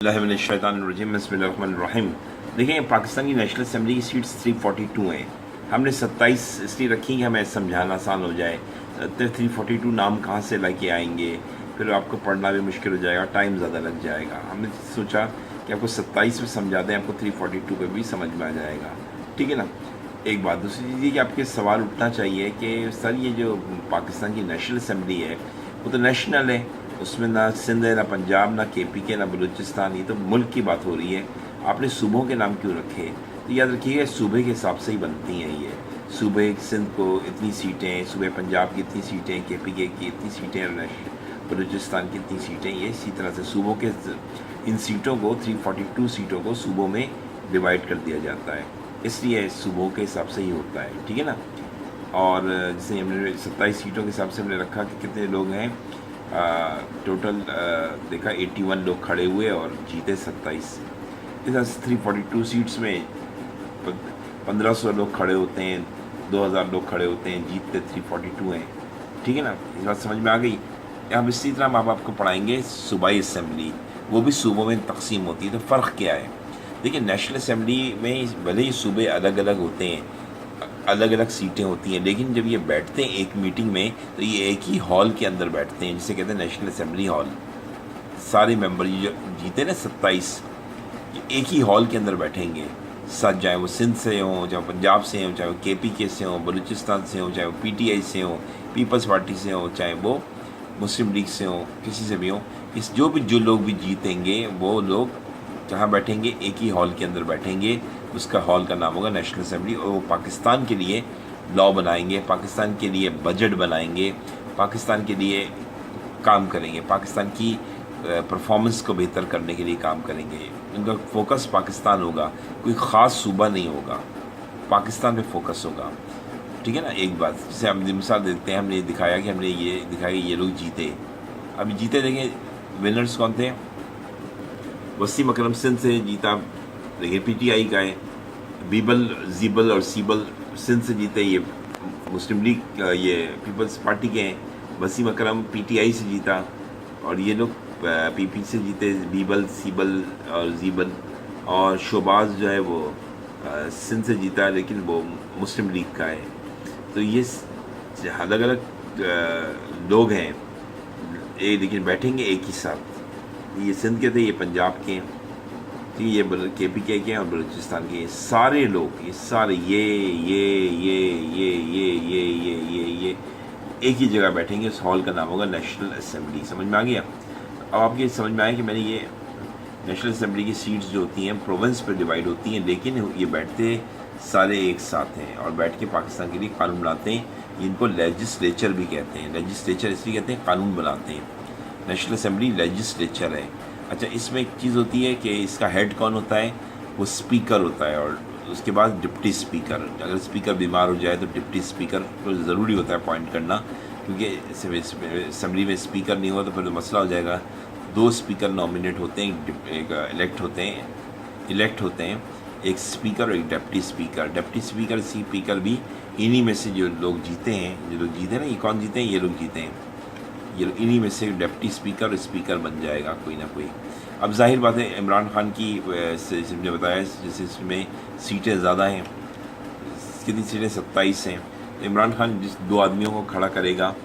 बिस्मिल्लाहिर्रहमानिर्रहीम। देखें, पाकिस्तान की नेशनल असम्बली की सीट्स 342 हैं। हमने 27 इसलिए रखी कि हमें समझाना आसान हो जाए। 342 नाम कहाँ से लेके आएंगे, फिर आपको पढ़ना भी मुश्किल हो जाएगा, टाइम ज़्यादा लग जाएगा। हमने सोचा कि आपको 27 में समझा दें, आपको 342 पे भी समझ में आ जाएगा। ठीक है ना। एक बात। दूसरी चीज़ ये कि आपके सवाल उठना चाहिए कि सर ये जो पाकिस्तान की नेशनल असम्बली है वो तो नेशनल है, उसमें ना सिंध है, ना पंजाब, ना KPK, ना बलूचिस्तान, ये तो मुल्क की बात हो रही है। आपने सूबों के नाम क्यों रखे? तो याद रखिएगा, सूबे के हिसाब से ही बनती हैं ये। सूबे सिंध को इतनी सीटें, सूबे पंजाब की इतनी सीटें, KPK की इतनी सीटें, और बलूचिस्तान की इतनी सीटें, ये इसी तरह से सूबों के इन सीटों को 342 सीटों को सूबों में डिवाइड कर दिया जाता है, इसलिए सूबों के हिसाब से ही होता है। ठीक है ना। और जैसे हमने 27 सीटों के हिसाब से हमने रखा कि कितने लोग हैं, टोटल देखा 81 लोग खड़े हुए और जीते 27। इस 342 सीट्स में 1500 लोग खड़े होते हैं, 2000 लोग खड़े होते हैं, जीतते 342 हैं। ठीक है ना। इस बात समझ में आ गई। हम इसी तरह माँ बाप को पढ़ाएंगे सूबाई असम्बली, वो भी सूबों में तकसीम होती है। तो फ़र्क क्या है? देखिए, नेशनल असम्बली में भले ही सूबे अलग अलग होते हैं, अलग अलग सीटें होती हैं, लेकिन जब ये बैठते हैं एक मीटिंग में तो ये एक ही हॉल के अंदर बैठते हैं, जिसे कहते हैं नेशनल असम्बली हॉल। सारे मेंबर जो जीते ना 27, एक ही हॉल के अंदर बैठेंगे सब, चाहे वो सिंध से हों, चाहे पंजाब से हों, चाहे वो KPK से हों, बलूचिस्तान से हों, चाहे वो PTI से हों, पीपल्स पार्टी से हों, चाहे वो मुस्लिम लीग से हों, किसी से भी हों। जो लोग भी जीतेंगे वो लोग जहाँ बैठेंगे एक ही हॉल के अंदर बैठेंगे। उसका हॉल का नाम होगा नेशनल असम्बली, और वो पाकिस्तान के लिए लॉ बनाएंगे, पाकिस्तान के लिए बजट बनाएंगे, पाकिस्तान के लिए काम करेंगे, पाकिस्तान की परफॉर्मेंस को बेहतर करने के लिए काम करेंगे। उनका फोकस पाकिस्तान होगा, कोई ख़ास सूबा नहीं होगा, पाकिस्तान पे फोकस होगा। ठीक है ना। एक बात, जैसे हम मिसाल देते हैं, हमने दिखाया कि ये लोग जीते। अभी जीते, देखें विनर्स कौन थे। वसीम अकरम सिंध से जीता, देखिए PTI का है। बीबल, जीबल और सीबल सिंध से जीते, ये मुस्लिम लीग, ये पीपल्स पार्टी के हैं। वसीम अकरम PTI से जीता, और ये लोग PP से जीते, बीबल, सीबल और जीबल। और शोबाज जो है वो सिंध से जीता, लेकिन वो मुस्लिम लीग का है। तो ये अलग अलग लोग हैं, लेकिन बैठेंगे एक ही साथ। ये सिंध के थे, ये पंजाब के हैं, ठीक है, ये KPK के हैं, और बलूचिस्तान के सारे लोग, ये सारे ये एक ही जगह बैठेंगे। उस हॉल का नाम होगा नेशनल असम्बली। समझ में आ गया? अब आपके समझ में आया कि मैंने ये नेशनल असम्बली की सीट्स जो होती हैं प्रोविंस पर डिवाइड होती हैं, लेकिन ये बैठते सारे एक साथ हैं और बैठ के पाकिस्तान के लिए कानून बनाते हैं। इनको लेजिस्लेचर भी कहते हैं। लेजिस्लेचर इसलिए कहते हैं कानून बनाते हैं। नेशनल असम्बली लेजिस्लेचर है। अच्छा, इसमें एक चीज़ होती है कि इसका हेड कौन होता है? वो स्पीकर होता है, और उसके बाद डिप्टी स्पीकर। अगर स्पीकर बीमार हो जाए तो डिप्टी स्पीकर को ज़रूरी होता है अपॉइंट करना, क्योंकि असम्बली में स्पीकर नहीं हुआ तो फिर तो मसला हो जाएगा। 2 स्पीकर नॉमिनेट होते हैं, एक इलेक्ट होते हैं, एक स्पीकर और एक डिप्टी स्पीकर। डिप्टी स्पीकर भी इन्हीं में से जो लोग जीते हैं, ना, ये कौन जीते हैं? ये लोग जीते हैं। ये इन्हीं में से डिप्टी स्पीकर और स्पीकर बन जाएगा कोई ना कोई। अब जाहिर बात है, इमरान खान की ने बताया जैसे इसमें सीटें ज़्यादा हैं, कितनी सीटें 27 हैं। इमरान खान जिस 2 आदमियों को खड़ा करेगा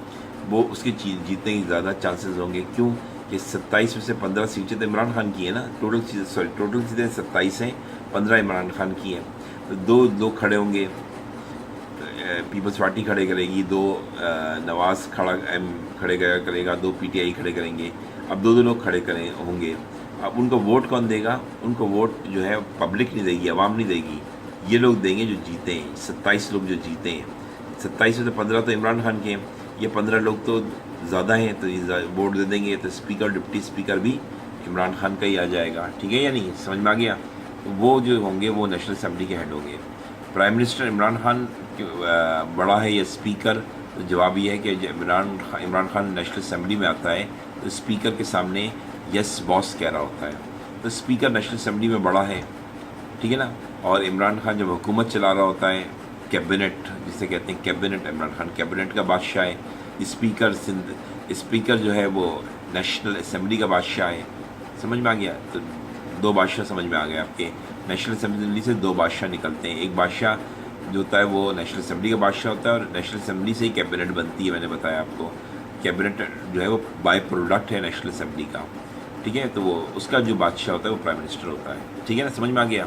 वो उसके जीतने की ज़्यादा चांसेस होंगे। क्यों? कि 27 में से 15 सीटें तो इमरान खान की है ना। टोटल सीटें 27 हैं, 15 इमरान खान की हैं। तो 2 लोग खड़े होंगे, पीपल्स पार्टी खड़े करेगी, 2 नवाज़ खड़े करेगा, 2 PTI खड़े करेंगे। अब 2 लोग खड़े होंगे। अब उनको वोट कौन देगा? उनको वोट जो है पब्लिक नहीं देगी, आवाम नहीं देगी, ये लोग देंगे जो जीते हैं। 27 लोग जो जीते हैं, 27 में से 15 तो इमरान खान के हैं, ये 15 लोग तो ज़्यादा हैं, तो ये वोट दे देंगे। तो स्पीकर, डिप्टी स्पीकर भी इमरान खान का ही आ जाएगा। ठीक है या नहीं? समझ में आ गया? तो वो जो होंगे वो नेशनल असम्बली के हेड होंगे। प्राइम मिनिस्टर इमरान खान बड़ा है या स्पीकर? तो जवाब ये है कि इमरान खान नेशनल असम्बली में आता है तो स्पीकर के सामने यस बॉस कह रहा होता है। तो स्पीकर नेशनल असम्बली में बड़ा है, ठीक है ना। और इमरान खान जब हुकूमत चला रहा होता है, कैबिनेट जिसे कहते हैं कैबिनेट, इमरान खान कैबिनेट का बादशाह है। स्पीकर जो है वो नेशनल असम्बली का बादशाह है। समझ में आ गया? तो دو بادشاہ سمجھ میں آ گئے آپ کے. نیشنل اسمبلی سے دو بادشاہ نکلتے ہیں. ایک بادشاہ جو ہوتا ہے وہ نیشنل اسمبلی کا بادشاہ ہوتا ہے، اور نیشنل اسمبلی سے ہی کیبنٹ بنتی ہے. میں نے بتایا آپ کو کیبنٹ جو ہے وہ بائی پروڈکٹ ہے نیشنل اسمبلی کا. ٹھیک ہے، تو وہ اس کا جو بادشاہ ہوتا ہے وہ پرائم منسٹر ہوتا ہے. ٹھیک ہے نا، سمجھ میں آ گیا.